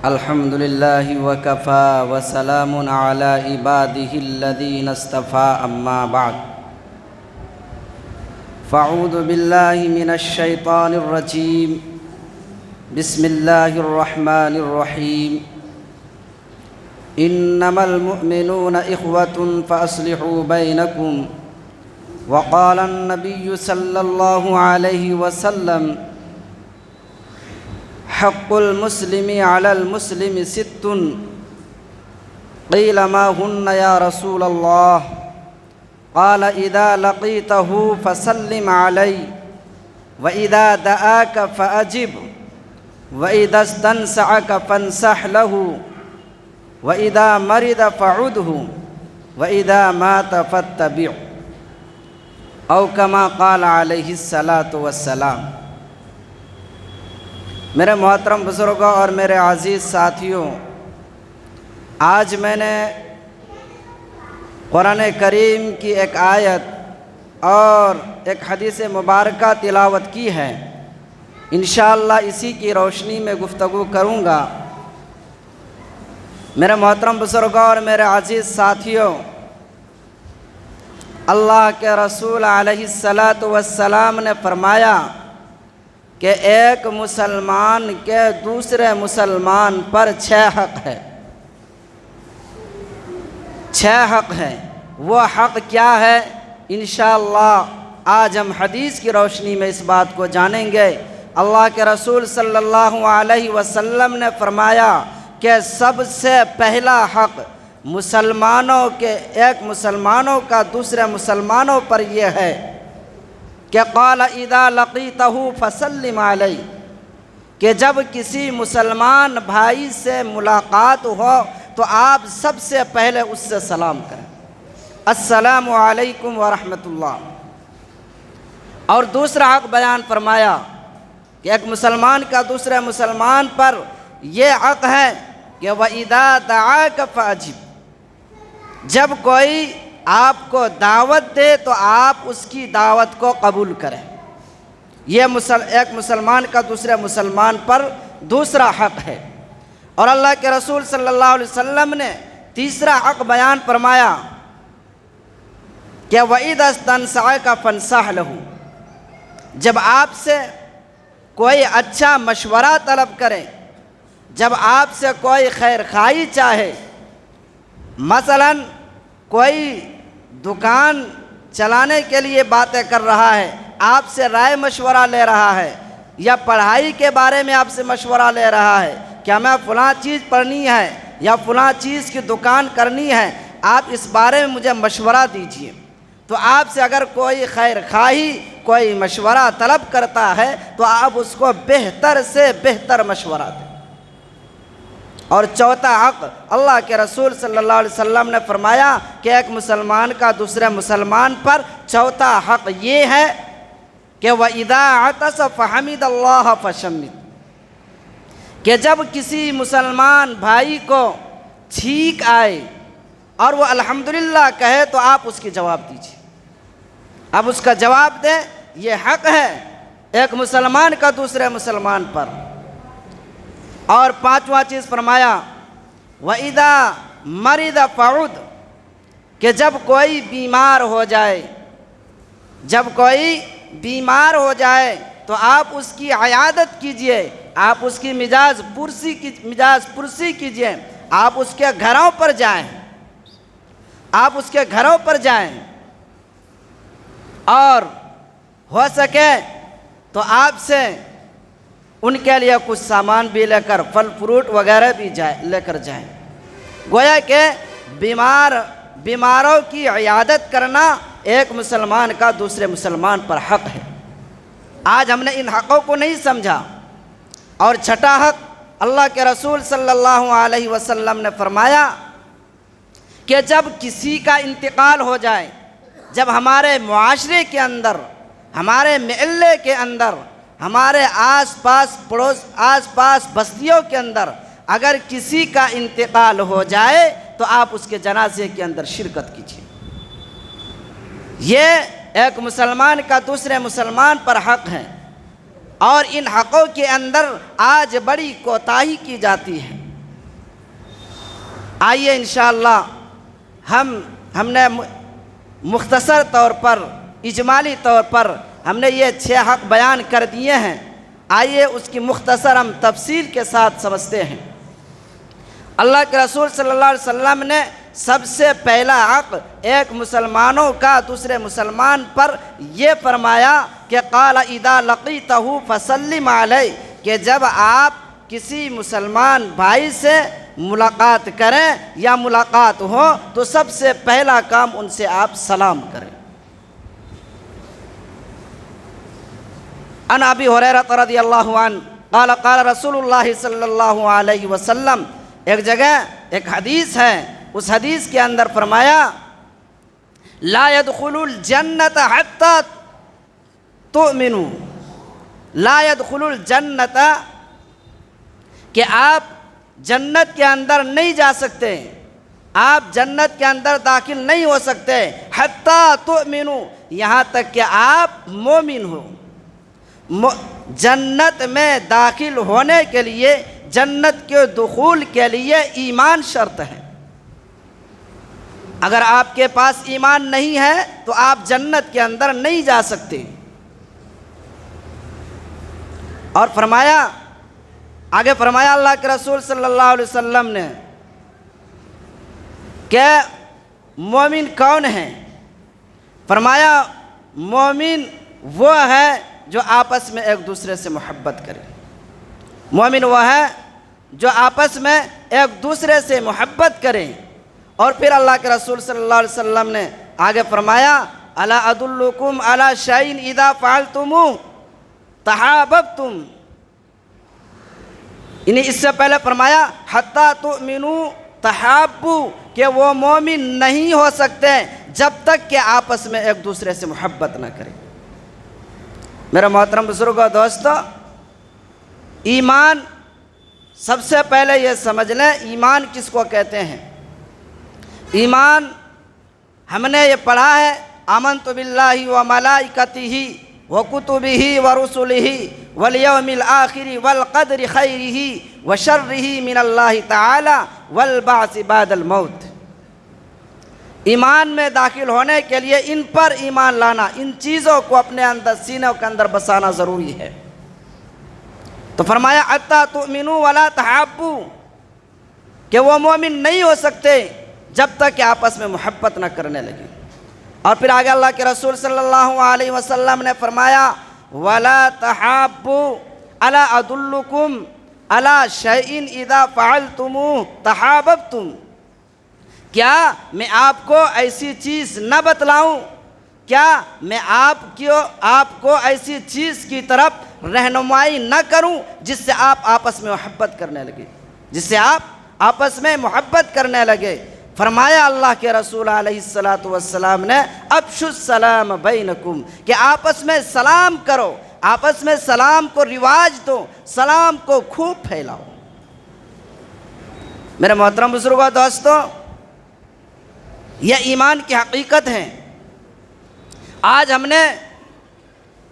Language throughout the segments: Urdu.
الحمد لله وكفى وسلام على عباده الذين اصطفى أما بعد فأعوذ بالله من الشيطان الرجيم بسم الله الرحمن الرحيم إنما المؤمنون إخوة فأصلحوا بينكم وقال النبي صلى الله عليه وسلم حق المسلم على المسلم ست قيل ما هن يا رسول الله قال إذا لقيته فسلم عليه وإذا دعاك فأجب وإذا استنصحك فانصح له وإذا مرض فعده وإذا مات فاتبعه أو كما قال عليه الصلاة والسلام۔ میرے محترم بزرگوں اور میرے عزیز ساتھیوں، آج میں نے قرآن کریم کی ایک آیت اور ایک حدیث مبارکہ تلاوت کی ہے۔ انشاءاللہ اسی کی روشنی میں گفتگو کروں گا۔ میرے محترم بزرگوں اور میرے عزیز ساتھیوں، اللہ کے رسول علیہ السلام نے فرمایا کہ ایک مسلمان کے دوسرے مسلمان پر 6 حق ہے۔ 6 حق ہے۔ وہ حق کیا ہے؟ انشاءاللہ آج ہم حدیث کی روشنی میں اس بات کو جانیں گے۔ اللہ کے رسول صلی اللہ علیہ وسلم نے فرمایا کہ سب سے پہلا حق مسلمانوں کے ایک مسلمانوں کا دوسرے مسلمانوں پر یہ ہے کہ قال اذا لقیتہ فسلم علیہ، کہ جب کسی مسلمان بھائی سے ملاقات ہو تو آپ سب سے پہلے اس سے سلام کریں، السلام علیکم ورحمۃ اللہ۔ اور دوسرا حق بیان فرمایا کہ ایک مسلمان کا دوسرے مسلمان پر یہ حق ہے کہ وَإِذَا دَعَاكَ فَأَجِبْ، جب کوئی آپ کو دعوت دے تو آپ اس کی دعوت کو قبول کریں۔ یہ ایک مسلمان کا دوسرے مسلمان پر دوسرا حق ہے۔ اور اللہ کے رسول صلی اللہ علیہ وسلم نے تیسرا حق بیان فرمایا کہ وَإِذَا اسْتَنصَحَكَ فَانصَحْ لَهُ، جب آپ سے کوئی اچھا مشورہ طلب کرے، جب آپ سے کوئی خیر خواہی چاہے، مثلاً کوئی دکان چلانے کے لیے باتیں کر رہا ہے، آپ سے رائے مشورہ لے رہا ہے، یا پڑھائی کے بارے میں آپ سے مشورہ لے رہا ہے کہ ہمیں فلاں چیز پڑھنی ہے یا فلاں چیز کی دکان کرنی ہے، آپ اس بارے میں مجھے مشورہ دیجیے، تو آپ سے اگر کوئی خیر خواہی کوئی مشورہ طلب کرتا ہے تو آپ اس کو بہتر سے بہتر مشورہ دیں۔ اور چوتھا حق اللہ کے رسول صلی اللہ علیہ وسلم نے فرمایا کہ ایک مسلمان کا دوسرے مسلمان پر چوتھا حق یہ ہے کہ وَإِذَا عَطَسَ فَحَمِدَ اللَّهَ فَشَمِّتْ، کہ جب کسی مسلمان بھائی کو چھینک آئے اور وہ الحمدللہ کہے تو آپ اس کی جواب دیجیے، اب اس کا جواب دیں۔ یہ حق ہے ایک مسلمان کا دوسرے مسلمان پر۔ اور پانچواں چیز فرمایا وَإِذَا مَرِضَ فَعُدْ، کہ جب کوئی بیمار ہو جائے، جب کوئی بیمار ہو جائے تو آپ اس کی عیادت کیجئے، آپ اس کی مجاز پرسی کیجئے، آپ اس کے گھروں پر جائیں، آپ اس کے گھروں پر جائیں، اور ہو سکے تو آپ سے ان کے لیے کچھ سامان بھی لے کر پھل فروٹ وغیرہ بھی لے کر جائیں۔ گویا کہ بیماروں کی عیادت کرنا ایک مسلمان کا دوسرے مسلمان پر حق ہے۔ آج ہم نے ان حقوں کو نہیں سمجھا۔ اور چھٹا حق اللہ کے رسول صلی اللہ علیہ وسلم نے فرمایا کہ جب کسی کا انتقال ہو جائے، جب ہمارے معاشرے کے اندر، ہمارے محلے کے اندر، ہمارے آس پاس بستیوں کے اندر اگر کسی کا انتقال ہو جائے تو آپ اس کے جنازے کے اندر شرکت کیجیے۔ یہ ایک مسلمان کا دوسرے مسلمان پر حق ہے، اور ان حقوں کے اندر آج بڑی کوتاہی کی جاتی ہے۔ آئیے انشاءاللہ ہم نے مختصر طور پر، اجمالی طور پر ہم نے یہ 6 حق بیان کر دیے ہیں، آئیے اس کی مختصر ہم تفصیل کے ساتھ سمجھتے ہیں۔ اللہ کے رسول صلی اللہ علیہ وسلم نے سب سے پہلا حق ایک مسلمانوں کا دوسرے مسلمان پر یہ فرمایا کہ قال اذا لقیتہ فسلم علیہ، کہ جب آپ کسی مسلمان بھائی سے ملاقات کریں یا ملاقات ہو تو سب سے پہلا کام ان سے آپ سلام کریں۔ عن ابی ہریرہ رضی اللہ عنہ قال قال رسول اللہ صلی اللہ علیہ وسلم، ایک جگہ ایک حدیث ہے، اس حدیث کے اندر فرمایا لا يدخل الجنت حتی تؤمنوا، لا يدخل الجنت، کہ آپ جنت کے اندر نہیں جا سکتے، آپ جنت کے اندر داخل نہیں ہو سکتے حتی تؤمنوا، یہاں تک کہ آپ مومن ہو۔ جنت میں داخل ہونے کے لیے، جنت کے دخول کے لیے ایمان شرط ہے۔ اگر آپ کے پاس ایمان نہیں ہے تو آپ جنت کے اندر نہیں جا سکتے۔ اور فرمایا، آگے فرمایا اللہ کے رسول صلی اللہ علیہ وسلم نے کہ مومن کون ہے؟ فرمایا مومن وہ ہے جو آپس میں ایک دوسرے سے محبت کرے، مومن وہ ہے جو آپس میں ایک دوسرے سے محبت کرے۔ اور پھر اللہ کے رسول صلی اللہ علیہ وسلم نے آگے فرمایا الا ادلکم علی شیء اذا فعلتموہ تحاببتم، یعنی اس سے پہلے فرمایا حتی تؤمنوا تحابوا، کہ وہ مومن نہیں ہو سکتے جب تک کہ آپس میں ایک دوسرے سے محبت نہ کریں۔ میرے محترم بزرگوں، دوستو، ایمان سب سے پہلے یہ سمجھ لیں ایمان کس کو کہتے ہیں۔ ایمان ہم نے یہ پڑھا ہے آمنت باللہ وملائکتہ وکتبہ ورسلہ والیوم الآخر والقدر خیرہ وشرہ من اللہ تعالی والبعث بعد الموت۔ ایمان میں داخل ہونے کے لیے ان پر ایمان لانا، ان چیزوں کو اپنے اندر، سینوں کے اندر بسانا ضروری ہے۔ تو فرمایا حتی تؤمنوا ولا تحابوا، کہ وہ مومن نہیں ہو سکتے جب تک کہ آپس میں محبت نہ کرنے لگے۔ اور پھر آگے اللہ کے رسول صلی اللہ علیہ وسلم نے فرمایا ولا تحابوا الا ادلکم علی شیء اذا فعلتموہ تحاببتم، کیا میں آپ کو ایسی چیز نہ بتلاؤں، کیا میں آپ کو ایسی چیز کی طرف رہنمائی نہ کروں جس سے آپ آپس میں محبت کرنے لگے، جس سے آپ آپس میں محبت کرنے لگے۔ فرمایا اللہ کے رسول علیہ السلام نے افشوا السلام بینکم، کہ آپس میں سلام کرو، آپس میں سلام کو رواج دو، سلام کو خوب پھیلاؤ۔ میرے محترم بزرگوں، دوستو، یہ ایمان کی حقیقت ہے۔ آج ہم نے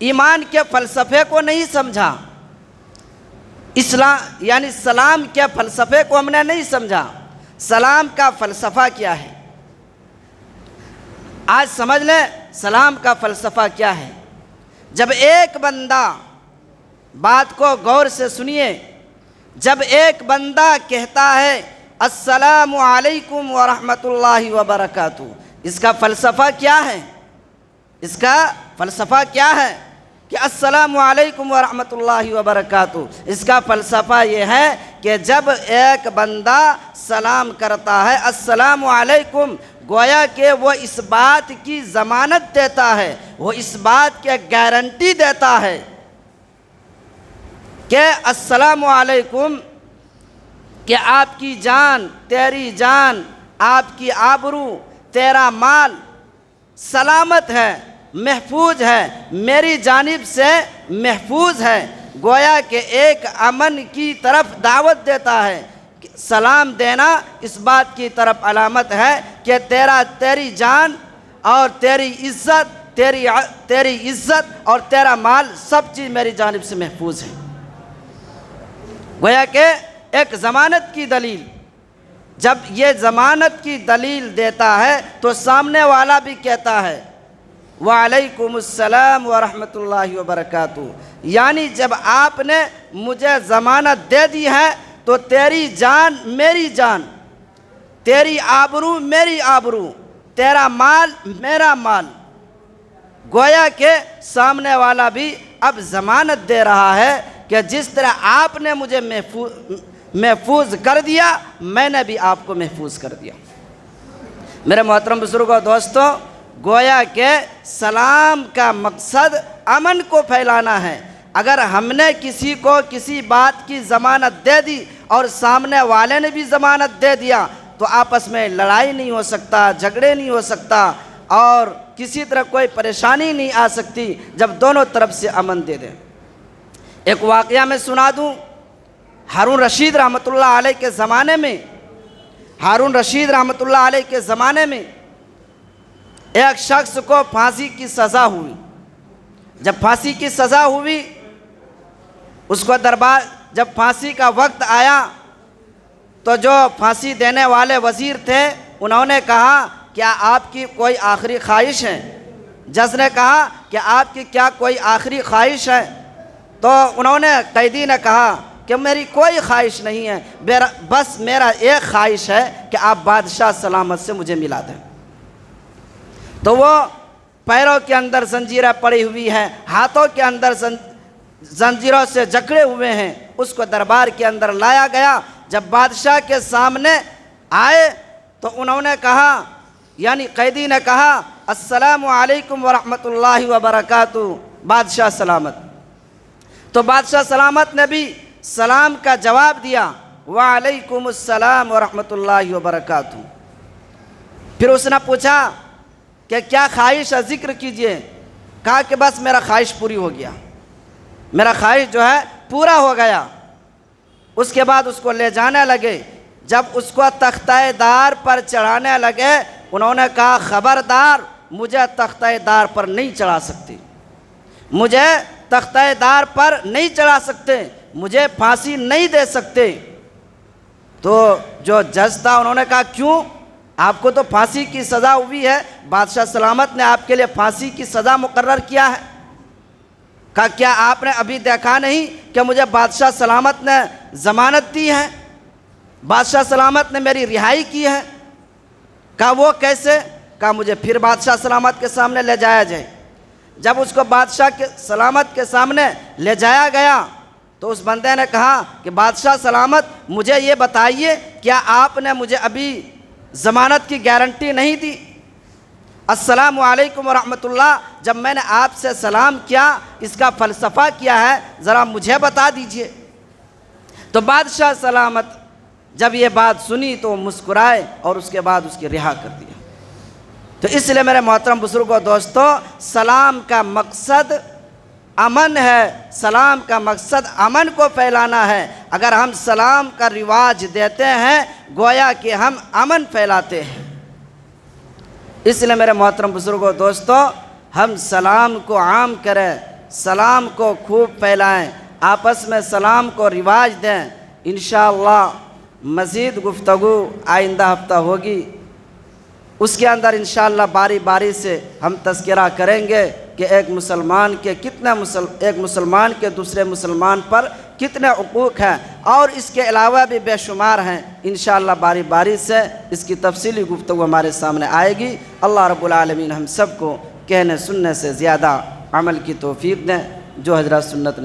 ایمان کے فلسفے کو نہیں سمجھا، اسلام یعنی سلام کے فلسفے کو ہم نے نہیں سمجھا۔ سلام کا فلسفہ کیا ہے؟ آج سمجھ لیں سلام کا فلسفہ کیا ہے۔ جب ایک بندہ، بات کو غور سے سنیے، جب ایک بندہ کہتا ہے السلام علیکم ورحمۃ اللہ وبرکاتہ، اس کا فلسفہ کیا ہے؟ اس کا فلسفہ کیا ہے کہ السلام علیکم ورحمۃ اللہ وبرکاتہ؟ اس کا فلسفہ یہ ہے کہ جب ایک بندہ سلام کرتا ہے السلام علیکم، گویا کہ وہ اس بات کی ضمانت دیتا ہے، وہ اس بات کی گارنٹی دیتا ہے کہ السلام علیکم، کہ آپ کی جان، تیری جان، آپ کی آبرو، تیرا مال سلامت ہے، محفوظ ہے، میری جانب سے محفوظ ہے۔ گویا کہ ایک امن کی طرف دعوت دیتا ہے۔ سلام دینا اس بات کی طرف علامت ہے کہ تیری جان اور تیری عزت اور تیرا مال سب چیز میری جانب سے محفوظ ہے۔ گویا کہ ایک ضمانت کی دلیل، جب یہ ضمانت کی دلیل دیتا ہے تو سامنے والا بھی کہتا ہے وعلیکم السلام ورحمۃ اللہ وبرکاتہ، یعنی جب آپ نے مجھے ضمانت دے دی ہے تو تیری جان میری جان، تیری آبرو میری آبرو، تیرا مال میرا مال۔ گویا کہ سامنے والا بھی اب ضمانت دے رہا ہے کہ جس طرح آپ نے مجھے محفوظ کر دیا، میں نے بھی آپ کو محفوظ کر دیا۔ میرے محترم بزرگوں دوستو، گویا کہ سلام کا مقصد امن کو پھیلانا ہے۔ اگر ہم نے کسی کو کسی بات کی ضمانت دے دی اور سامنے والے نے بھی ضمانت دے دیا تو آپس میں لڑائی نہیں ہو سکتا، جھگڑے نہیں ہو سکتا اور کسی طرح کوئی پریشانی نہیں آ سکتی جب دونوں طرف سے امن دے دیں۔ ایک واقعہ میں سنا دوں، ہارون رشید رحمۃ اللہ علیہ کے زمانے میں ایک شخص کو پھانسی کی سزا ہوئی۔ جب پھانسی کی سزا ہوئی، اس کو جب پھانسی کا وقت آیا تو جو پھانسی دینے والے وزیر تھے انہوں نے کہا کیا آپ کی کوئی آخری خواہش ہے؟ جج نے کہا کہ آپ کی کیا کوئی آخری خواہش ہے؟ تو قیدی نے کہا کہ میری کوئی خواہش نہیں ہے، بس میرا ایک خواہش ہے کہ آپ بادشاہ سلامت سے مجھے ملا دیں۔ تو وہ پیروں کے اندر زنجیریں پڑی ہوئی ہیں، ہاتھوں کے اندر زنجیروں سے جکڑے ہوئے ہیں، اس کو دربار کے اندر لایا گیا۔ جب بادشاہ کے سامنے آئے تو انہوں نے کہا، یعنی قیدی نے کہا السلام علیکم ورحمۃ اللہ وبرکاتہ، بادشاہ سلامت۔ تو بادشاہ سلامت نے بھی سلام کا جواب دیا وعلیکم السلام ورحمۃ اللہ وبرکاتہ۔ پھر اس نے پوچھا کہ کیا خواہش ہے، ذکر کیجئے۔ کہا کہ بس میرا خواہش پوری ہو گیا، میرا خواہش جو ہے پورا ہو گیا۔ اس کے بعد اس کو لے جانے لگے۔ جب اس کو تختہ دار پر چڑھانے لگے، انہوں نے کہا خبردار، مجھے تختہ دار پر نہیں چڑھا سکتے، مجھے تختہ دار پر نہیں چڑھا سکتے، مجھے پھانسی نہیں دے سکتے۔ تو جو جج تھا انہوں نے کہا کیوں؟ آپ کو تو پھانسی کی سزا ہوئی ہے، بادشاہ سلامت نے آپ کے لیے پھانسی کی سزا مقرر کیا ہے۔ کہا کیا آپ نے ابھی دیکھا نہیں کہ مجھے بادشاہ سلامت نے ضمانت دی ہے، بادشاہ سلامت نے میری رہائی کی ہے؟ کہا وہ کیسے؟ کہا مجھے پھر بادشاہ سلامت کے سامنے لے جایا جائے۔ جب اس کو بادشاہ کے سلامت کے سامنے لے جایا گیا تو اس بندے نے کہا کہ بادشاہ سلامت مجھے یہ بتائیے کیا آپ نے مجھے ابھی ضمانت کی گارنٹی نہیں دی؟ السلام علیکم ورحمۃ اللہ جب میں نے آپ سے سلام کیا، اس کا فلسفہ کیا ہے، ذرا مجھے بتا دیجئے۔ تو بادشاہ سلامت جب یہ بات سنی تو مسکرائے اور اس کے بعد اس کی رہا کر دیا۔ تو اس لیے میرے محترم بزرگوں دوستو، سلام کا مقصد امن ہے، سلام کا مقصد امن کو پھیلانا ہے۔ اگر ہم سلام کا رواج دیتے ہیں گویا کہ ہم امن پھیلاتے ہیں۔ اس لیے میرے محترم بزرگوں دوستو، ہم سلام کو عام کریں، سلام کو خوب پھیلائیں، آپس میں سلام کو رواج دیں۔ انشاءاللہ مزید گفتگو آئندہ ہفتہ ہوگی، اس کے اندر انشاءاللہ باری باری سے ہم تذکرہ کریں گے کہ ایک مسلمان کے دوسرے مسلمان پر کتنے حقوق ہیں، اور اس کے علاوہ بھی بے شمار ہیں۔ انشاءاللہ باری باری سے اس کی تفصیلی گفتگو ہمارے سامنے آئے گی۔ اللہ رب العالمین ہم سب کو کہنے سننے سے زیادہ عمل کی توفیق دیں۔ جو حضرات سنت